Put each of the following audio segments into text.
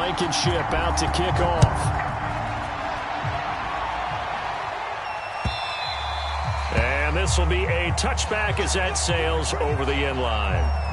Blankenship out to kick off. And this will be a touchback as that sails over the end line.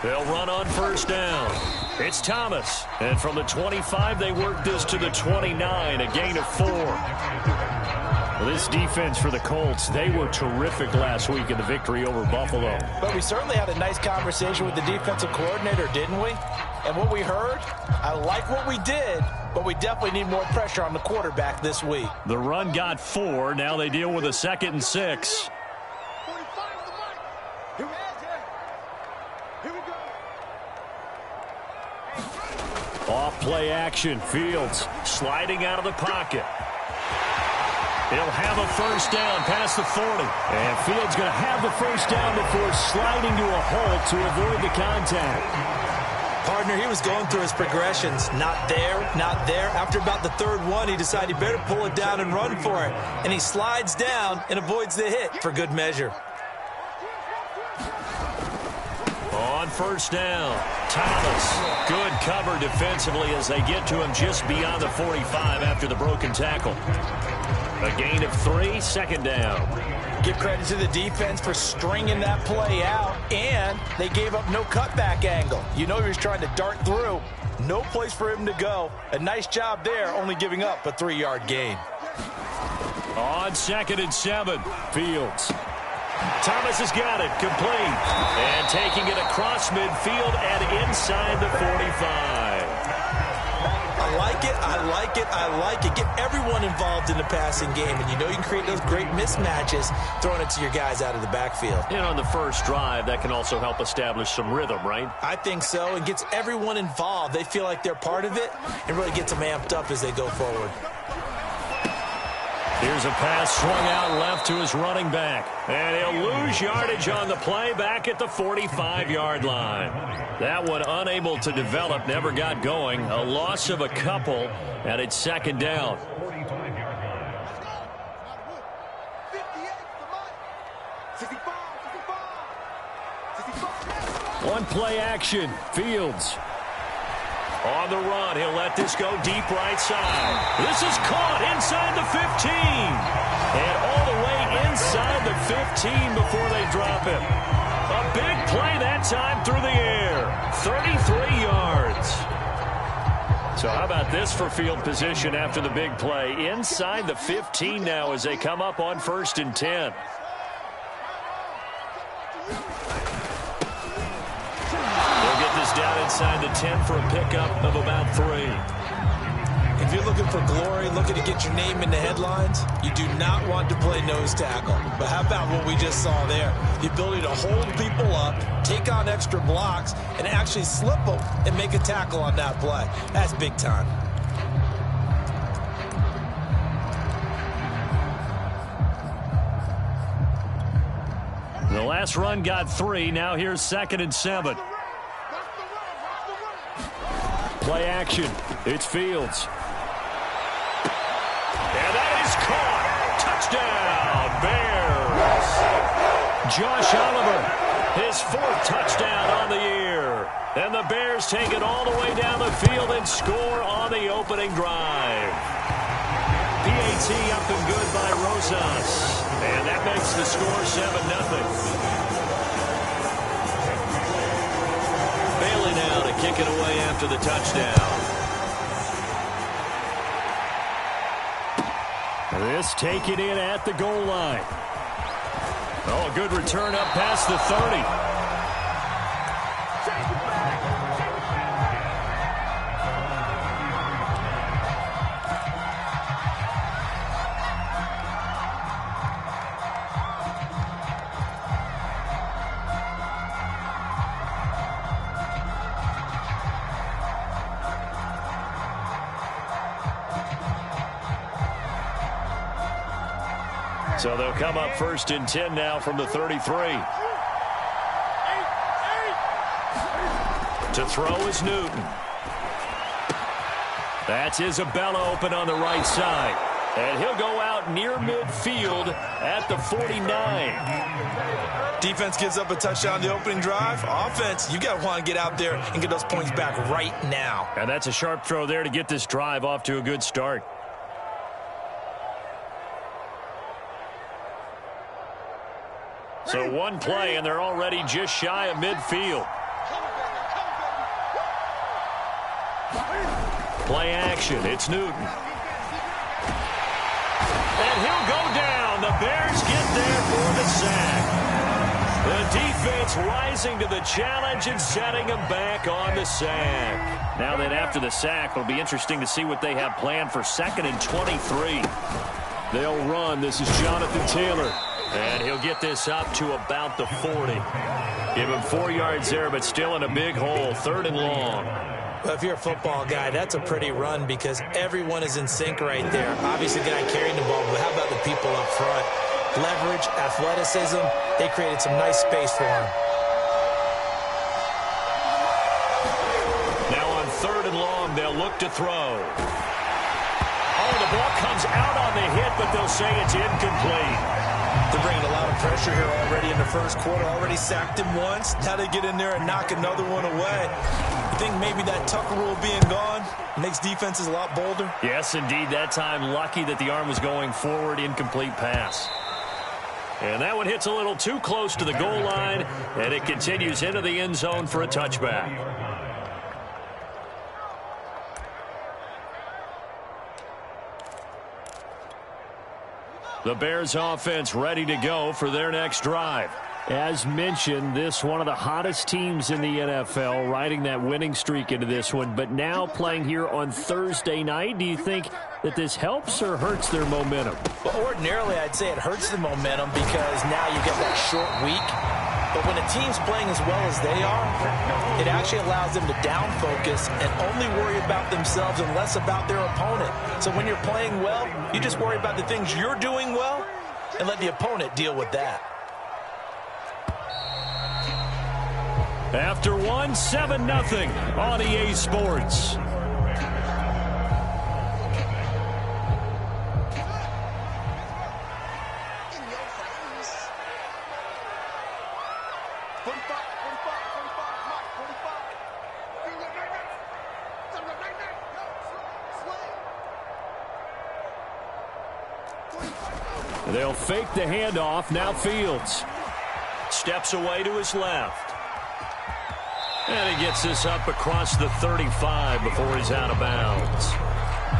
They'll run on first down. It's Thomas. And from the 25, they work this to the 29, a gain of 4. Well, this defense for the Colts, they were terrific last week in the victory over Buffalo. But we certainly had a nice conversation with the defensive coordinator, didn't we? And what we heard, I like what we did, but we definitely need more pressure on the quarterback this week. The run got 4. Now they deal with a 2nd and 6. Off play action. Fields sliding out of the pocket. He'll have a first down past the 40. And Fields going to have the first down before sliding to a halt to avoid the contact. Partner, he was going through his progressions. Not there, not there. After about the 3rd one, he decided he better pull it down and run for it. And he slides down and avoids the hit for good measure. On first down, Thomas. Good cover defensively as they get to him just beyond the 45 after the broken tackle. A gain of 3, 2nd down. Give credit to the defense for stringing that play out, and they gave up no cutback angle. You know he was trying to dart through. No place for him to go. A nice job there, only giving up a 3-yard gain. On 2nd and 7, Fields. Thomas has got it, complete. And taking it across midfield and inside the 45. I like it, I like it, I like it. Get everyone involved in the passing game, and you know you can create those great mismatches throwing it to your guys out of the backfield. And on the first drive, that can also help establish some rhythm, right? I think so. It gets everyone involved. They feel like they're part of it and really gets them amped up as they go forward. Here's a pass swung out left to his running back. And he'll lose yardage on the play back at the 45-yard line. That one unable to develop, never got going. A loss of a couple, and it's 2nd down. One play action. Fields. On the run, he'll let this go deep right side. This is caught inside the 15. And all the way inside the 15 before they drop him. A big play that time through the air. 33 yards. So how about this for field position after the big play? Inside the 15 now as they come up on 1st and 10. Down inside the 10 for a pickup of about 3. If you're looking for glory, looking to get your name in the headlines, you do not want to play nose tackle. But how about what we just saw there? The ability to hold people up, take on extra blocks, and actually slip them and make a tackle on that play. That's big time. The last run got 3. Now here's 2nd and 7. Play action. It's Fields. And that is caught. Touchdown, Bears. Josh Oliver, his 4th touchdown on the year. And the Bears take it all the way down the field and score on the opening drive. PAT up and good by Rosas. And that makes the score 7-0. Bailey now to kick it away after the touchdown. This taken in at the goal line. Oh, a good return up past the 30. So they'll come up 1st and 10 now from the 33. To throw is Newton. That's Isabella open on the right side. And he'll go out near midfield at the 49. Defense gives up a touchdown the opening drive. Offense, you got to want to get out there and get those points back right now. And that's a sharp throw there to get this drive off to a good start. So one play, and they're already just shy of midfield. Play action. It's Newton. And he'll go down. The Bears get there for the sack. The defense rising to the challenge and setting them back on the sack. Now then, after the sack, it'll be interesting to see what they have planned for 2nd and 23. They'll run. This is Jonathan Taylor. And he'll get this up to about the 40. Give him 4 yards there, but still in a big hole. 3rd and long. Well, if you're a football guy, that's a pretty run because everyone is in sync right there. Obviously, the guy carrying the ball, but how about the people up front? Leverage, athleticism, they created some nice space for him. Now on 3rd and long, they'll look to throw. Oh, the ball comes out on the hit, but they'll say it's incomplete. They're bringing a lot of pressure here already in the first quarter. Already sacked him once. Now they get in there and knock another one away. You think maybe that Tucker rule being gone makes defenses a lot bolder? Yes, indeed. That time, lucky that the arm was going forward. Incomplete pass. And that one hits a little too close to the goal line, and it continues into the end zone for a touchback. The Bears offense ready to go for their next drive. As mentioned, this one of the hottest teams in the NFL, riding that winning streak into this one, but now playing here on Thursday night. Do you think that this helps or hurts their momentum? Well, ordinarily, I'd say it hurts the momentum because now you get that short week. But when a team's playing as well as they are, it actually allows them to down focus and only worry about themselves and less about their opponent. So when you're playing well, you just worry about the things you're doing well and let the opponent deal with that. After one, 7-0 on EA Sports. They'll fake the handoff. Now Fields steps away to his left. And he gets this up across the 35 before he's out of bounds.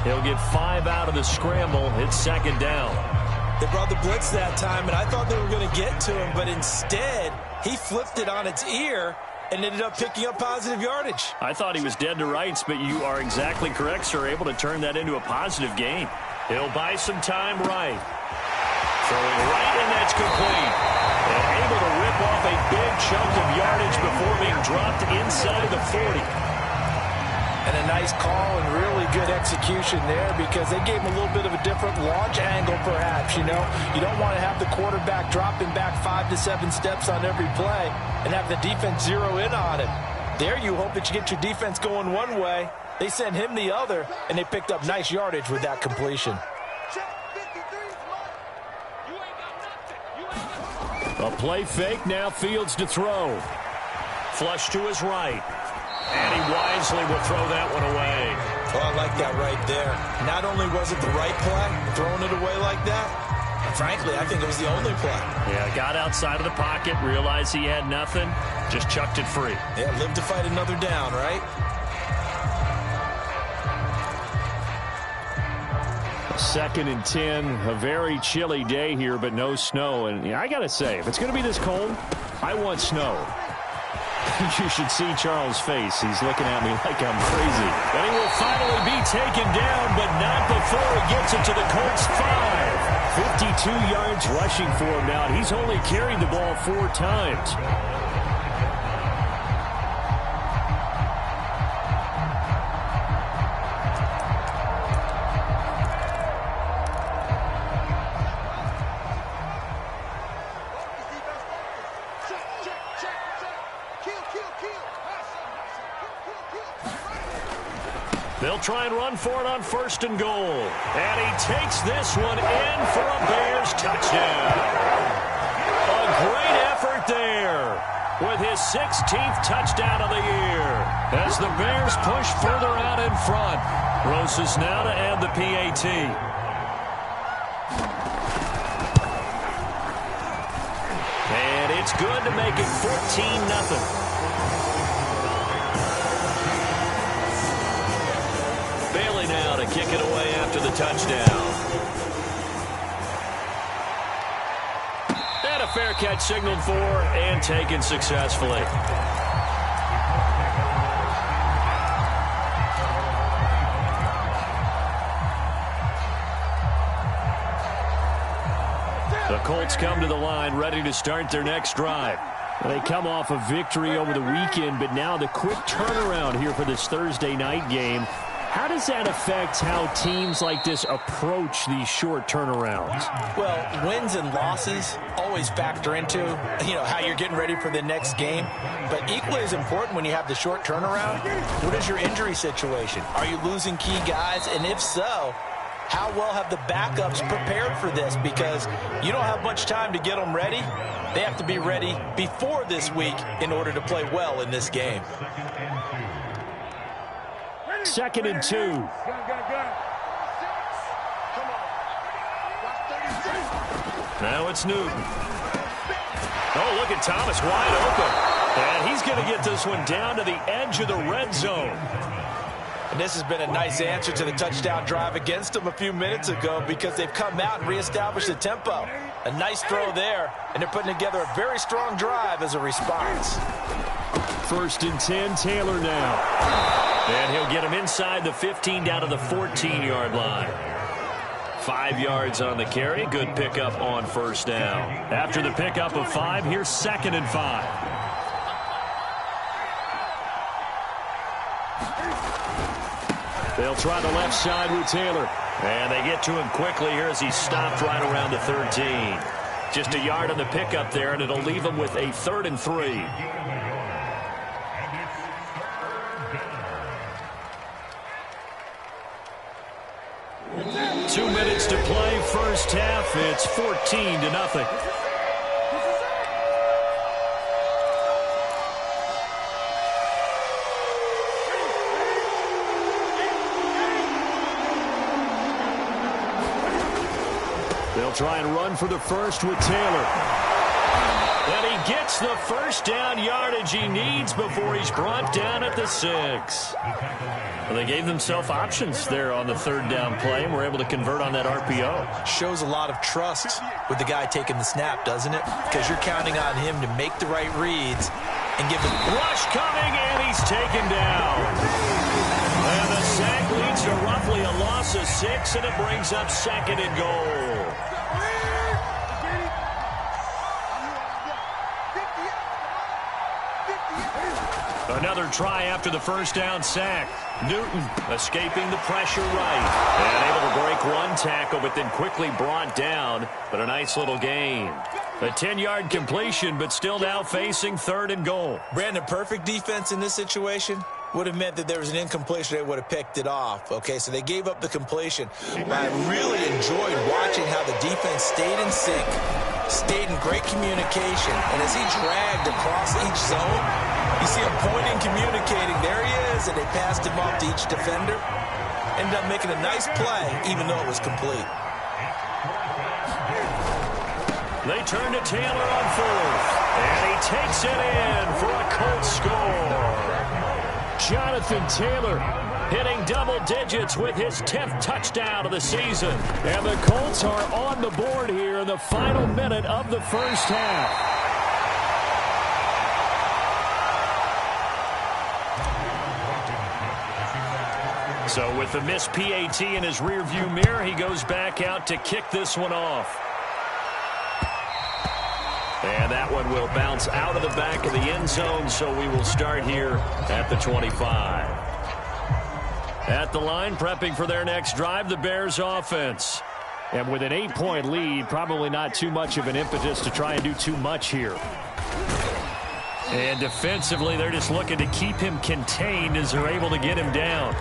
He'll get 5 out of the scramble. It's 2nd down. They brought the blitz that time, and I thought they were going to get to him, but instead, he flipped it on its ear and ended up picking up positive yardage. I thought he was dead to rights, but you are exactly correct, sir. Able to turn that into a positive gain. He'll buy some time right. Throwing right, and that's complete. And able to rip off a big chunk of yardage before being dropped inside the 40. And a nice call and really good execution there because they gave him a little bit of a different launch angle perhaps, you know. You don't want to have the quarterback dropping back 5 to 7 steps on every play and have the defense zero in on him. There you hope that you get your defense going one way. They sent him the other, and they picked up nice yardage with that completion. A play fake, now Fields to throw. Flush to his right. And he wisely will throw that one away. Oh, I like that right there. Not only was it the right play, throwing it away like that, frankly, I think it was the only play. Yeah, got outside of the pocket, realized he had nothing, just chucked it free. Yeah, live to fight another down, right? Second and 10, a very chilly day here, but no snow. And I got to say, if it's going to be this cold, I want snow. You should see Charles' face. He's looking at me like I'm crazy. And he will finally be taken down, but not before he gets it to the Colts 5. 52 yards rushing for him now. He's only carried the ball 4 times. They'll try and run for it on 1st and goal. And he takes this one in for a Bears touchdown. A great effort there with his 16th touchdown of the year as the Bears push further out in front. Roses now to add the PAT. And it's good to make it 14-0. Bailey now to kick it away after the touchdown. And a fair catch signaled for and taken successfully. The Colts come to the line ready to start their next drive. They come off a victory over the weekend, but now the quick turnaround here for this Thursday night game. How does that affect how teams like this approach these short turnarounds? Well, wins and losses always factor into, how you're getting ready for the next game. But equally as important when you have the short turnaround, what is your injury situation? Are you losing key guys? And if so, how well have the backups prepared for this? Because you don't have much time to get them ready. They have to be ready before this week in order to play well in this game. 2nd and 2. Now it's Newton. Oh, look at Thomas wide open. And he's going to get this one down to the edge of the red zone. And this has been a nice answer to the touchdown drive against them a few minutes ago because they've come out and reestablished the tempo. A nice throw there, and they're putting together a very strong drive as a response. 1st and 10, Taylor now. And he'll get him inside the 15 down to the 14-yard line. 5 yards on the carry. Good pickup on 1st down. After the pickup of 5, here's 2nd and 5. They'll try the left side with Taylor. And they get to him quickly here as he's stopped right around the 13. Just a yard on the pickup there, and it'll leave him with a 3rd and 3. Two minutes to play, first half. It's 14-0. They'll try and run for the first with Taylor. And he gets the first down yardage he needs before he's brought down at the 6. Well, they gave themselves options there on the 3rd down play and were able to convert on that RPO. Shows a lot of trust with the guy taking the snap, doesn't it? Because you're counting on him to make the right reads and give the rush coming, and he's taken down. And the sack leads to roughly a loss of 6, and it brings up 2nd and goal. Another try after the first down sack. Newton escaping the pressure right. And able to break one tackle, but then quickly brought down. But a nice little gain. A 10-yard completion, but still now facing 3rd and goal. Brandon, perfect defense in this situation would have meant that there was an incompletion. They would have picked it off. Okay, so they gave up the completion. But I really enjoyed watching how the defense stayed in sync, stayed in great communication. And as he dragged across each zone, you see him pointing, communicating. There he is, and they passed him off to each defender. Ended up making a nice play, even though it was complete. They turn to Taylor on 4th, and he takes it in for a Colts score. Jonathan Taylor hitting double digits with his 10th touchdown of the season. And the Colts are on the board here in the final minute of the first half. So with the missed PAT in his rearview mirror, he goes back out to kick this one off. And that one will bounce out of the back of the end zone, so we will start here at the 25. At the line, prepping for their next drive, the Bears offense. And with an 8-point lead, probably not too much of an impetus to try and do too much here. And defensively, they're just looking to keep him contained as they're able to get him down.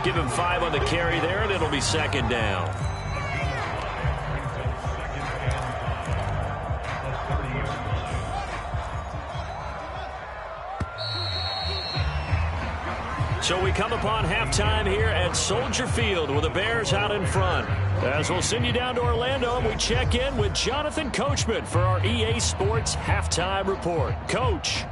Give him 5 on the carry there, and it'll be second down. So we come upon halftime here at Soldier Field with the Bears out in front. As we'll send you down to Orlando, we check in with Jonathan Coachman for our EA Sports Halftime Report. Coach.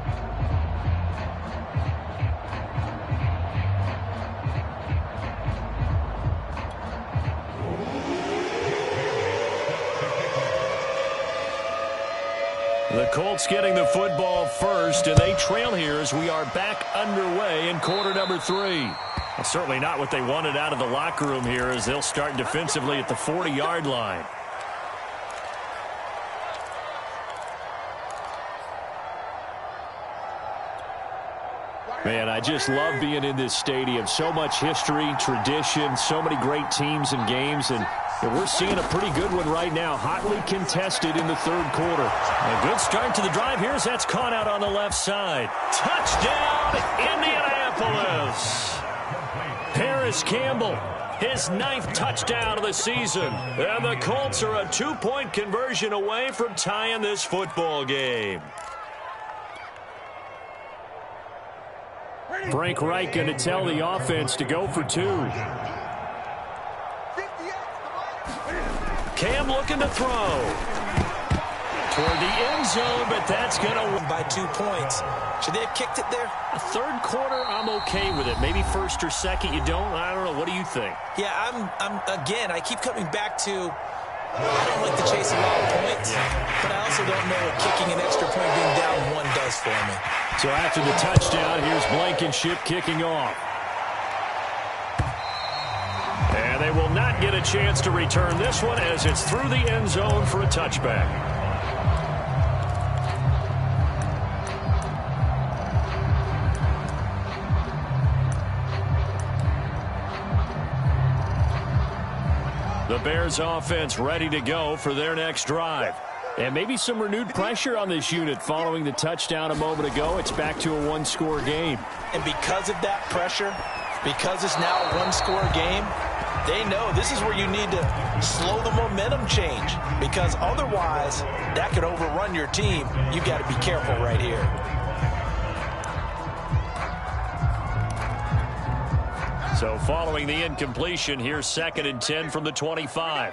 The Colts getting the football first, and they trail here as we are back underway in quarter number 3. Well, certainly not what they wanted out of the locker room here as they'll start defensively at the 40-yard line. Man, I just love being in this stadium. So much history, tradition, so many great teams and games, and we're seeing a pretty good one right now, hotly contested in the third quarter. A good start to the drive here as that's caught out on the left side. Touchdown, Indianapolis! Paris Campbell, his 9th touchdown of the season. And the Colts are a 2-point conversion away from tying this football game. Frank Reich going to tell the offense to go for 2. Cam looking to throw. Toward the end zone, but that's going to win by 2 points. Should they have kicked it there? A third quarter, I'm okay with it. Maybe first or second, you don't. I don't know. What do you think? Yeah, again, I keep coming back to I don't like to chase a lot of points, but I also don't know what kicking an extra point being down 1 does for me. So after the touchdown, here's Blankenship kicking off. And they will not get a chance to return this one as it's through the end zone for a touchback. The Bears offense ready to go for their next drive. And maybe some renewed pressure on this unit following the touchdown a moment ago. It's back to a 1-score game. And because of that pressure, because it's now a 1-score game, they know this is where you need to slow the momentum change. Because otherwise, that could overrun your team. You've got to be careful right here. So following the incompletion, here's 2nd and 10 from the 25.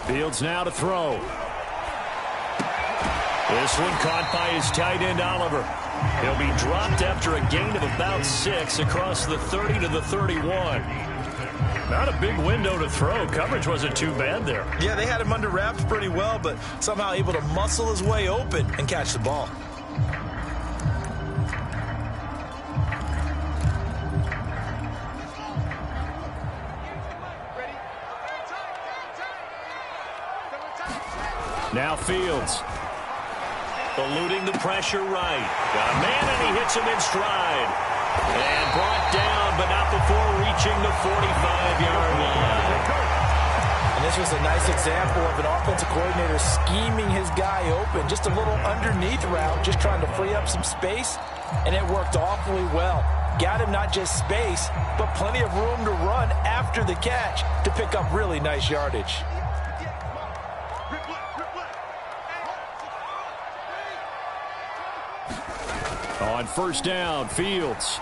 Fields now to throw. This one caught by his tight end, Oliver. He'll be dropped after a gain of about 6 across the 30 to the 31. Not a big window to throw. Coverage wasn't too bad there. Yeah, they had him under wraps pretty well, but somehow able to muscle his way open and catch the ball. Now Fields. Eluding the pressure right. Got a man and he hits him in stride. And brought down, but not before reaching the 45-yard line. And this was a nice example of an offensive coordinator scheming his guy open. Just a little underneath route, just trying to free up some space. And it worked awfully well. Got him not just space, but plenty of room to run after the catch to pick up really nice yardage. On first down, Fields.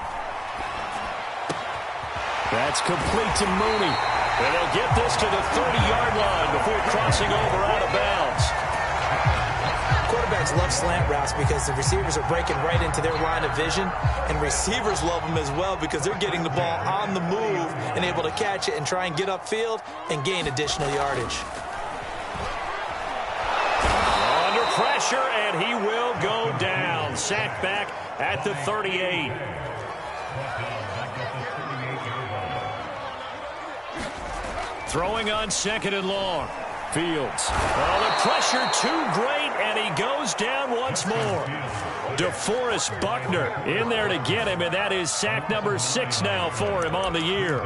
That's complete to Mooney. And they'll get this to the 30-yard line before crossing over out of bounds. Quarterbacks love slant routes because the receivers are breaking right into their line of vision, and receivers love them as well because they're getting the ball on the move and able to catch it and try and get upfield and gain additional yardage. Under pressure, and he will go down. Sacked back at the 38. Throwing on 2nd and long. Fields. Oh, the pressure too great, and he goes down once more. DeForest Buckner in there to get him, and that is sack number 6 now for him on the year.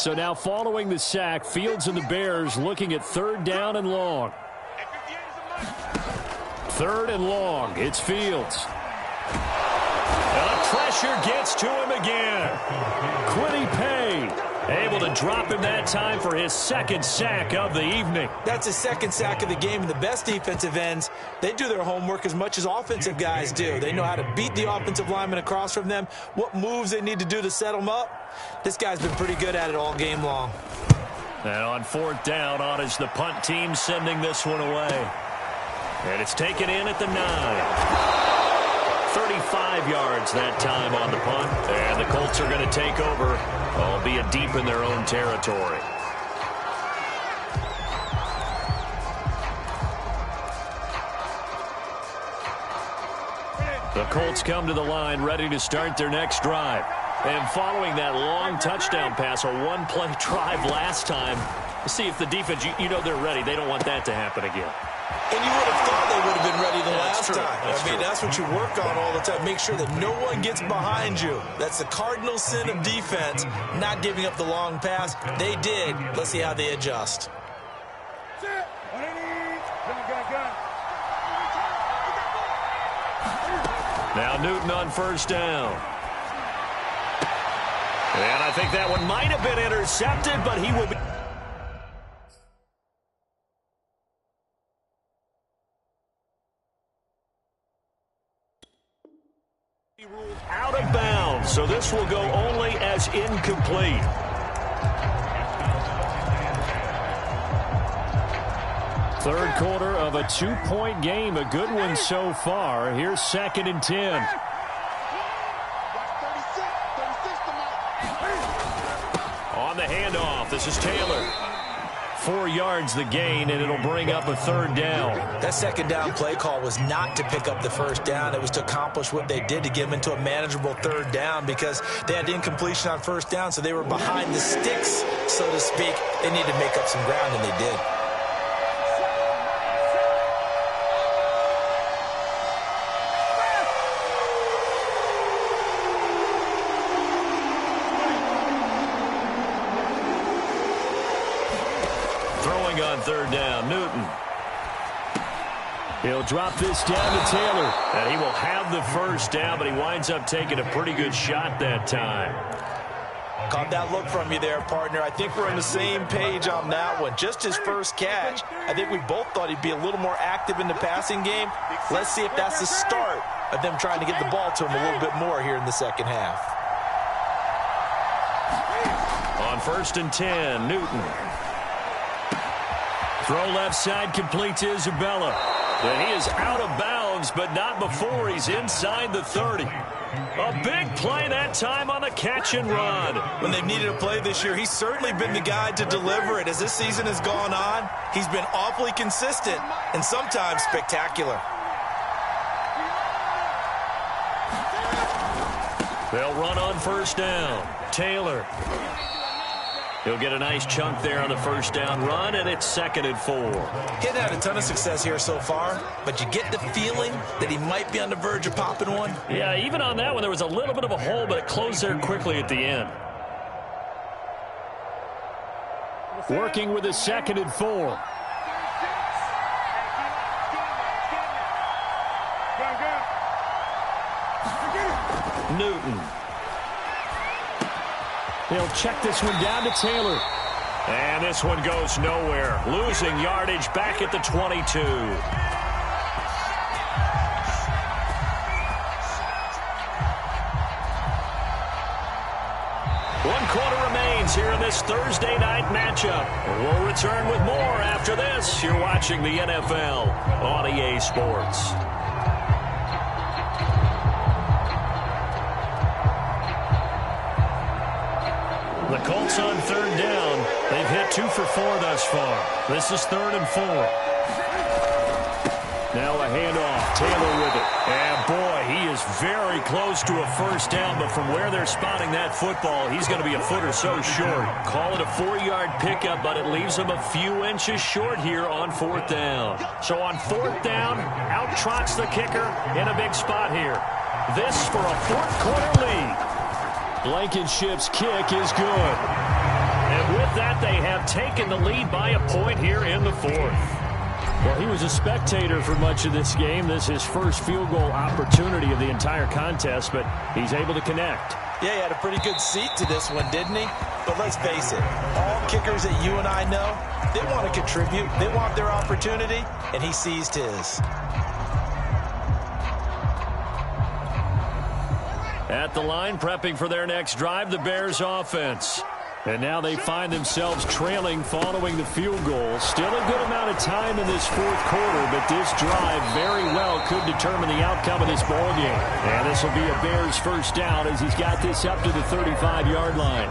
So now following the sack, Fields and the Bears looking at 3rd down and long. 3rd and long. It's Fields. And the pressure gets to him again. Quiddy Pay able to drop him that time for his 2nd sack of the evening. That's his 2nd sack of the game, and the best defensive ends, they do their homework as much as offensive guys do. They know how to beat the offensive lineman across from them, what moves they need to do to set them up. This guy's been pretty good at it all game long. And on 4th down, on is the punt team sending this one away. And it's taken in at the 9. 35 yards that time on the punt. And the Colts are going to take over, albeit deep in their own territory. The Colts come to the line ready to start their next drive. And following that long touchdown pass, a one-play drive last time, see if the defense, you know they're ready. They don't want that to happen again. And you would have thought they would have been ready the last time. I mean, that's what you work on all the time. Make sure that no one gets behind you. That's the cardinal sin of defense, not giving up the long pass. They did. Let's see how they adjust. Now Newton on 1st down. And I think that one might have been intercepted, but he will be... ruled out of bounds, so this will go only as incomplete. Third quarter of a 2-point game, a good one so far. Here's 2nd and 10. On the handoff, this is Taylor. 4 yards the gain, and it'll bring up a 3rd down. That 2nd down play call was not to pick up the 1st down. It was to accomplish what they did to get them into a manageable 3rd down because they had incompletion on 1st down, so they were behind the sticks, so to speak. They needed to make up some ground, and they did. On 3rd down, Newton. He'll drop this down to Taylor. And he will have the 1st down, but he winds up taking a pretty good shot that time. Caught that look from you there, partner. I think we're on the same page on that one. Just his 1st catch. I think we both thought he'd be a little more active in the passing game. Let's see if that's the start of them trying to get the ball to him a little bit more here in the 2nd half. On 1st and 10, Newton. Throw left side, complete to Isabella. And he is out of bounds, but not before he's inside the 30. A big play that time on the catch and run. When they've needed a play this year, he's certainly been the guy to deliver it. As this season has gone on, he's been awfully consistent and sometimes spectacular. They'll run on 1st down. Taylor. He'll get a nice chunk there on the 1st down run, and it's 2nd and 4. He hasn't had a ton of success here so far, but you get the feeling that he might be on the verge of popping one. Yeah, even on that one, there was a little bit of a hole, but it closed there quickly at the end. Working with a 2nd and 4. Newton. He'll check this one down to Taylor. And this one goes nowhere. Losing yardage back at the 22. 1 quarter remains here in this Thursday night matchup. We'll return with more after this. You're watching the NFL on EA Sports. The Colts on 3rd down. They've hit 2 for 4 thus far. This is 3rd and 4. Now a handoff. Taylor with it. And boy, he is very close to a 1st down, but from where they're spotting that football, he's going to be a foot or so short. Call it a 4-yard pickup, but it leaves him a few inches short here on 4th down. So on 4th down, out trots the kicker in a big spot here. This for a 4th quarter lead. Blankenship's kick is good. And but they have taken the lead by a point here in the fourth. Well, he was a spectator for much of this game. This is his first field goal opportunity of the entire contest, but he's able to connect. Yeah, he had a pretty good seat to this one, didn't he? But let's face it, all kickers that you and I know, they want to contribute. They want their opportunity, and he seized his. At the line, prepping for their next drive, the Bears offense. And now they find themselves trailing following the field goal. Still a good amount of time in this fourth quarter, but this drive very well could determine the outcome of this ball game. And this will be a Bears first down as he's got this up to the 35-yard line.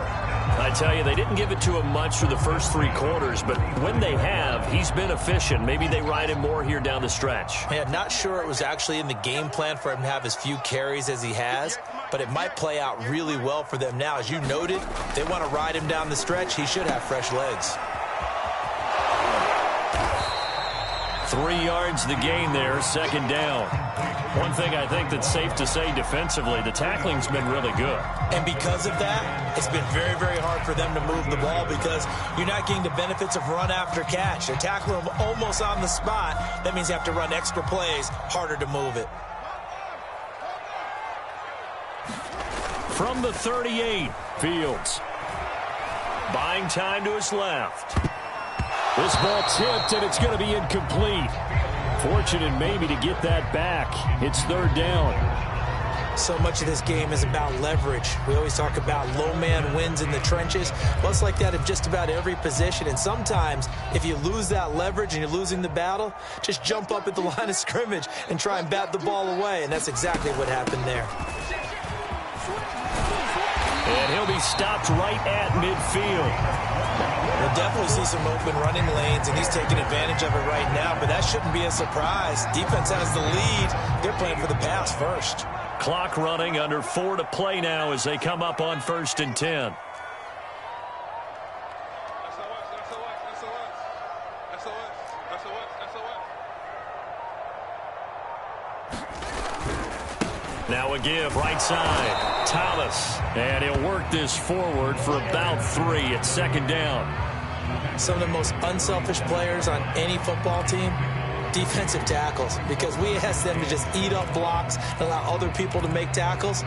I tell you, they didn't give it to him much for the first three quarters, but when they have, he's been efficient. Maybe they ride him more here down the stretch. Yeah, not sure it was actually in the game plan for him to have as few carries as he has, but it might play out really well for them now. As you noted, they want to ride him down the stretch. He should have fresh legs. 3 yards the gain there, second down. One thing I think that's safe to say defensively, the tackling's been really good. And because of that, it's been very, very hard for them to move the ball because you're not getting the benefits of run after catch. They're tackling them almost on the spot. That means you have to run extra plays, harder to move it. From the 38, Fields. Buying time to his left. This ball tipped, and it's going to be incomplete. Fortunate maybe to get that back. It's third down. So much of this game is about leverage. We always talk about low man wins in the trenches. Well, it's like that in just about every position. And sometimes, if you lose that leverage and you're losing the battle, just jump up at the line of scrimmage and try and bat the ball away. And that's exactly what happened there. And he'll be stopped right at midfield. We'll definitely see some open running lanes, and he's taking advantage of it right now, but that shouldn't be a surprise. Defense has the lead. They're playing for the pass first. Clock running, under 4 to play now as they come up on 1st and 10. Now a give, right side, Thomas. And he'll work this forward for about 3 at second down. Some of the most unselfish players on any football team, defensive tackles, because we ask them to just eat up blocks and allow other people to make tackles.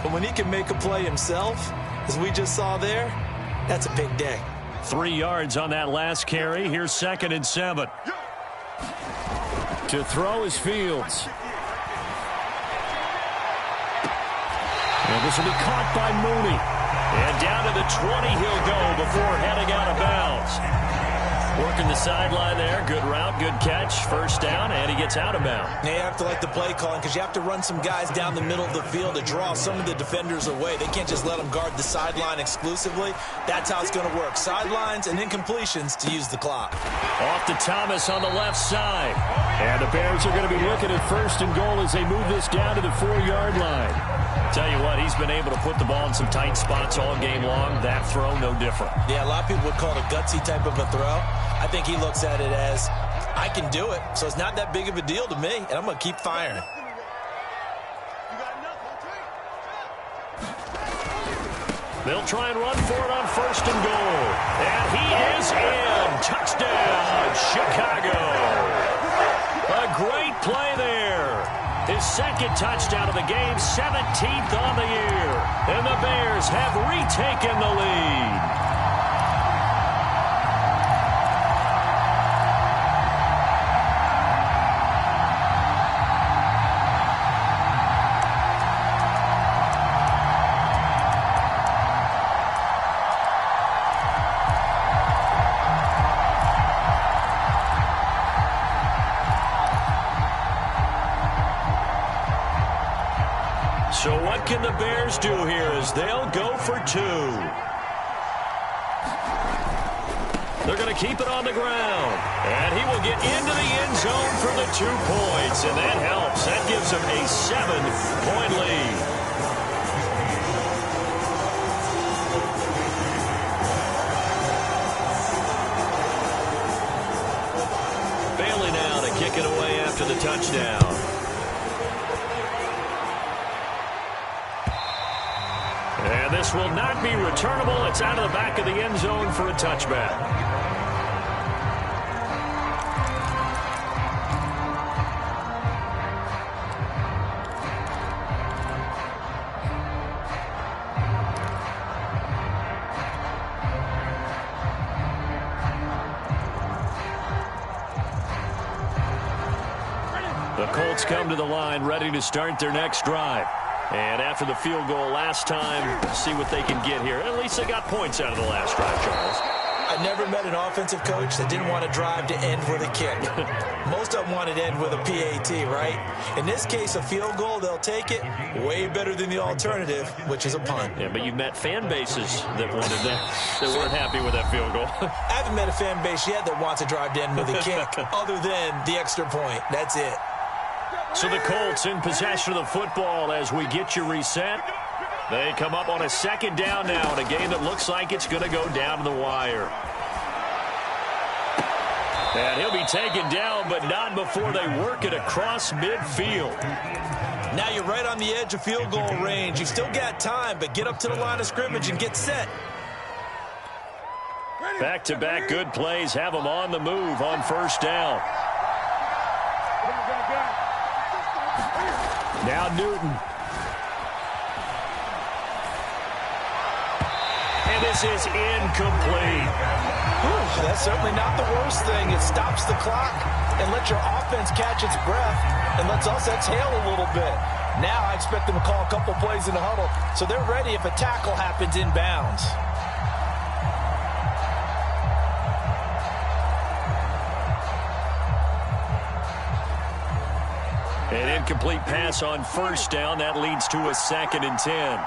But when he can make a play himself, as we just saw there, that's a big day. 3 yards on that last carry. Here's 2nd and 7. To throw is Fields. And this will be caught by Mooney. And down to the 20 he'll go before heading out of bounds. Working the sideline there. Good route, good catch. First down, and he gets out of bounds. Now you have to like the play calling because you have to run some guys down the middle of the field to draw some of the defenders away. They can't just let them guard the sideline exclusively. That's how it's going to work. Sidelines and incompletions to use the clock. Off to Thomas on the left side. And the Bears are going to be looking at 1st and goal as they move this down to the 4-yard line. Tell you what, he's been able to put the ball in some tight spots all game long. That throw, no different. Yeah, a lot of people would call it a gutsy type of a throw. I think he looks at it as, I can do it, so it's not that big of a deal to me, and I'm going to keep firing. They'll try and run for it on 1st and goal. And he is in. Touchdown, Chicago. A great play there. His 2nd touchdown of the game, 17th on the year. And the Bears have retaken the lead. So what can the Bears do here as they'll go for 2? They're going to keep it on the ground. And he will get into the end zone for the 2 points. And that helps. That gives them a 7-point lead. Bailey now to kick it away after the touchdown. This This will not be returnable. It's out of the back of the end zone for a touchback. The Colts come to the line ready to start their next drive. And after the field goal last time, see what they can get here. At least they got points out of the last drive, Charles. I never met an offensive coach that didn't want to drive to end with a kick. Most of them wanted to end with a PAT, right? In this case, a field goal, they'll take it. Way better than the alternative, which is a punt. Yeah, but you've met fan bases that wanted that, that weren't happy with that field goal. I haven't met a fan base yet that wants to drive to end with a kick, other than the extra point. That's it. So the Colts in possession of the football as we get you reset. They come up on a second down now in a game that looks like it's going to go down to the wire. And he'll be taken down, but not before they work it across midfield. Now you're right on the edge of field goal range. You've still got time, but get up to the line of scrimmage and get set. Back-to-back good plays have them on the move on first down. Now Newton. And this is incomplete. Whew, that's certainly not the worst thing. It stops the clock and lets your offense catch its breath and lets us exhale a little bit. Now I expect them to call a couple plays in the huddle so they're ready if a tackle happens inbounds. An incomplete pass on first down. That leads to a 2nd and 10.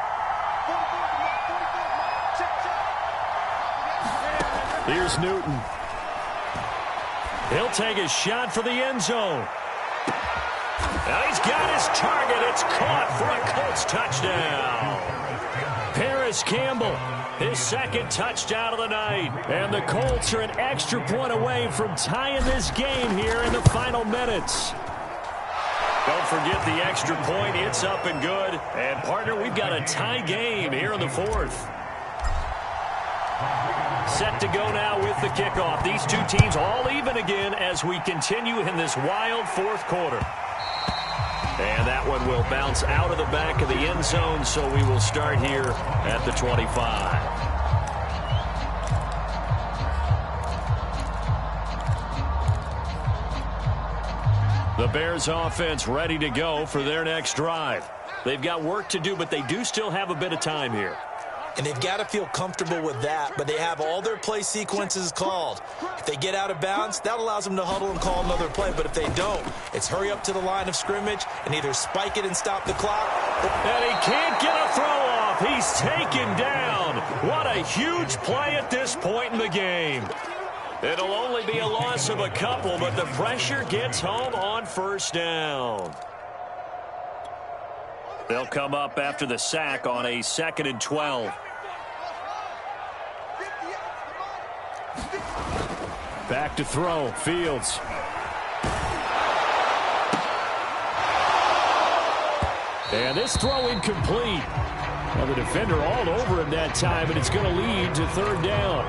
Here's Newton. He'll take a shot for the end zone. Now he's got his target. It's caught for a Colts touchdown. Paris Campbell, his 2nd touchdown of the night. And the Colts are an extra point away from tying this game here in the final minutes. Don't forget the extra point. It's up and good. And, partner, we've got a tie game here in the 4th. Set to go now with the kickoff. These two teams all even again as we continue in this wild 4th quarter. And that one will bounce out of the back of the end zone, so we will start here at the 25. The Bears offense ready to go for their next drive. They've got work to do, but they do still have a bit of time here. And they've got to feel comfortable with that, but they have all their play sequences called. If they get out of bounds, that allows them to huddle and call another play. But if they don't, it's hurry up to the line of scrimmage and either spike it and stop the clock. And he can't get a throw off. He's taken down. What a huge play at this point in the game. It'll only be a loss of a couple, but the pressure gets home on first down. They'll come up after the sack on a 2nd and 12. Back to throw. Fields. And this throw incomplete. Well, the defender all over him that time, and it's going to lead to 3rd down.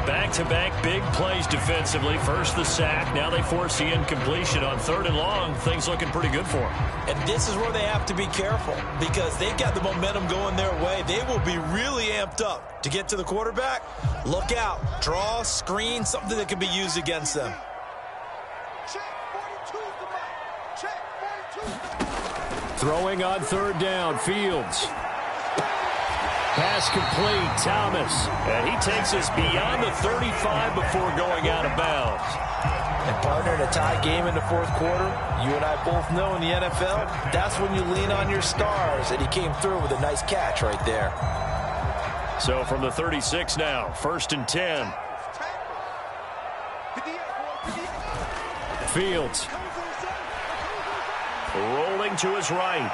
Back-to-back big plays defensively. First the sack. Now they force the incompletion on 3rd and long. Things looking pretty good for them. And this is where they have to be careful because they've got the momentum going their way. They will be really amped up to get to the quarterback. Look out. Draw, screen, something that can be used against them. Throwing on 3rd down. Fields. Pass complete, Thomas. And he takes us beyond the 35 before going out of bounds. And, partner, in a tie game in the 4th quarter, you and I both know in the NFL, that's when you lean on your stars. And he came through with a nice catch right there. So from the 36 now, 1st and 10. Fields. Rolling to his right.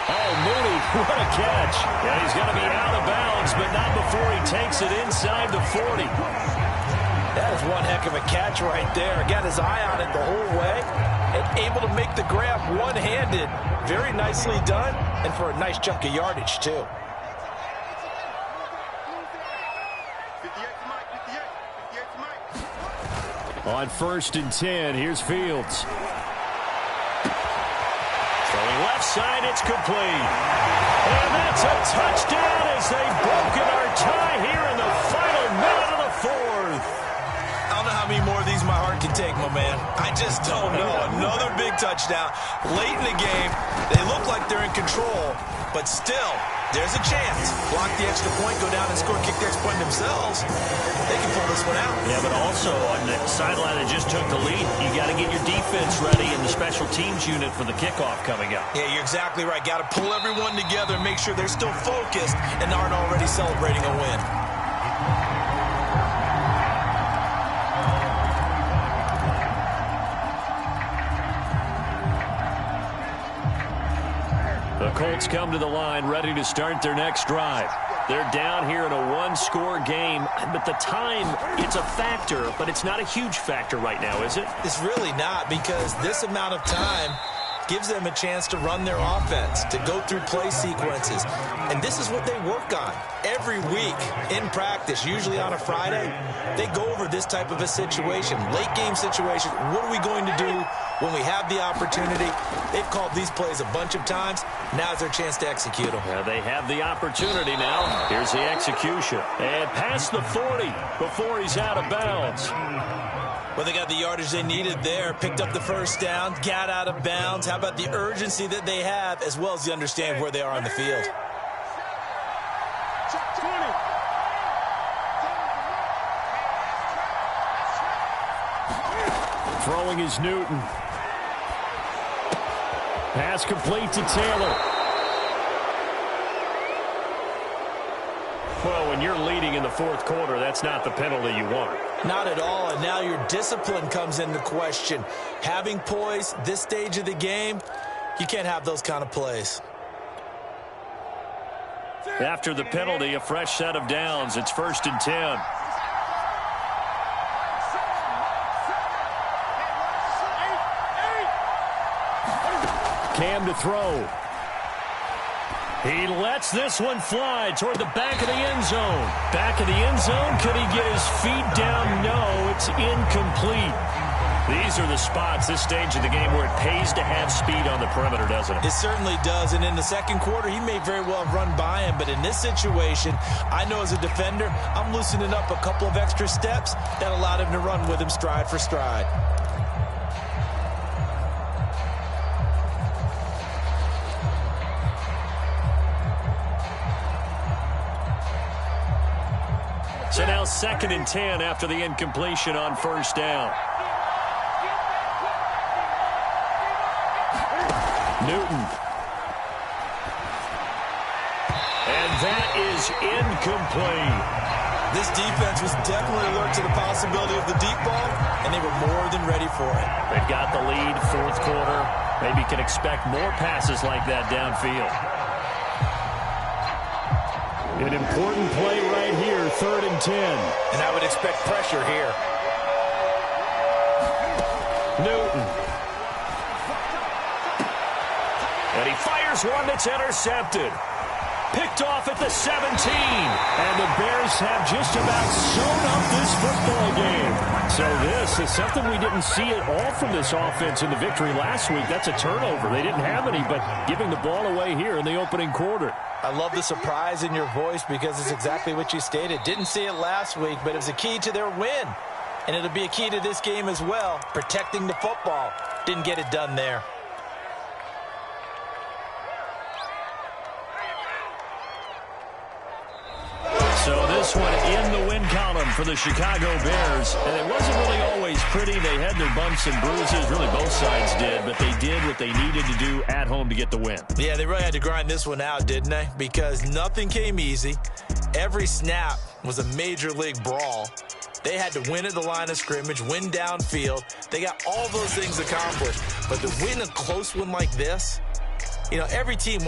Oh, Mooney, what a catch. And he's going to be out of bounds, but not before he takes it inside the 40. That is one heck of a catch right there. Got his eye on it the whole way and able to make the grab one-handed. Very nicely done and for a nice chunk of yardage, too. On 1st and 10, here's Fields. Throwing left side, it's complete. And that's a touchdown as they've broken our tie here in the final minute of the fourth. I don't know how many more of these my heart can take, my man. I just don't know. Another big touchdown late in the game. They look like they're in control, but still, there's a chance. Block the extra point, go down and score, kick the extra point themselves. They can pull this one out. Yeah, but also on the sideline that just took the lead, you got to get your defense ready in the special teams unit for the kickoff coming up. Yeah, you're exactly right. Got to pull everyone together and make sure they're still focused and aren't already celebrating a win. The Colts come to the line ready to start their next drive. They're down here in a one-score game, but the time, it's a factor, but it's not a huge factor right now, is it? It's really not, because this amount of time gives them a chance to run their offense, to go through play sequences. And this is what they work on every week in practice, usually on a Friday. They go over this type of a situation, late game situation. What are we going to do when we have the opportunity? They've called these plays a bunch of times. Now's their chance to execute them. Yeah, they have the opportunity now. Here's the execution. And past the 40 before he's out of bounds. Well, they got the yardage they needed there, picked up the first down, got out of bounds. How about the urgency that they have, as well as the understand where they are on the field? Throwing is Newton. Pass complete to Taylor. Well, when you're leading in the fourth quarter, that's not the penalty you want. Not at all, and now your discipline comes into question. Having poise this stage of the game, you can't have those kind of plays. After the penalty, a fresh set of downs. It's 1st and 10. Cam to throw. He lets this one fly toward the back of the end zone. Back of the end zone. Could he get his feet down? No, it's incomplete. These are the spots, this stage of the game, where it pays to have speed on the perimeter, doesn't it? It certainly does, and in the second quarter, he may very well have run by him, but in this situation, I know as a defender, I'm loosening up a couple of extra steps that allowed him to run with him stride for stride. So now 2nd and 10 after the incompletion on first down. Newton. And that is incomplete. This defense was definitely alert to the possibility of the deep ball, and they were more than ready for it. They've got the lead, fourth quarter. Maybe can expect more passes like that downfield. An important play right here, 3rd and 10. And I would expect pressure here. Newton. And he fires one that's intercepted. Picked off at the 17. And the Bears have just about sewn up this football game. So this is something we didn't see at all from this offense in the victory last week. That's a turnover. They didn't have any, but giving the ball away here in the opening quarter. I love the surprise in your voice because it's exactly what you stated. Didn't see it last week, but it was a key to their win. And it'll be a key to this game as well, protecting the football. Didn't get it done there. So this one in the win column for the Chicago Bears. And it wasn't really always pretty. They had their bumps and bruises. Really, both sides did. But they did what they needed to do at home to get the win. Yeah, they really had to grind this one out, didn't they? Because nothing came easy. Every snap was a major league brawl. They had to win at the line of scrimmage, win downfield. They got all those things accomplished. But to win a close one like this, you know, every team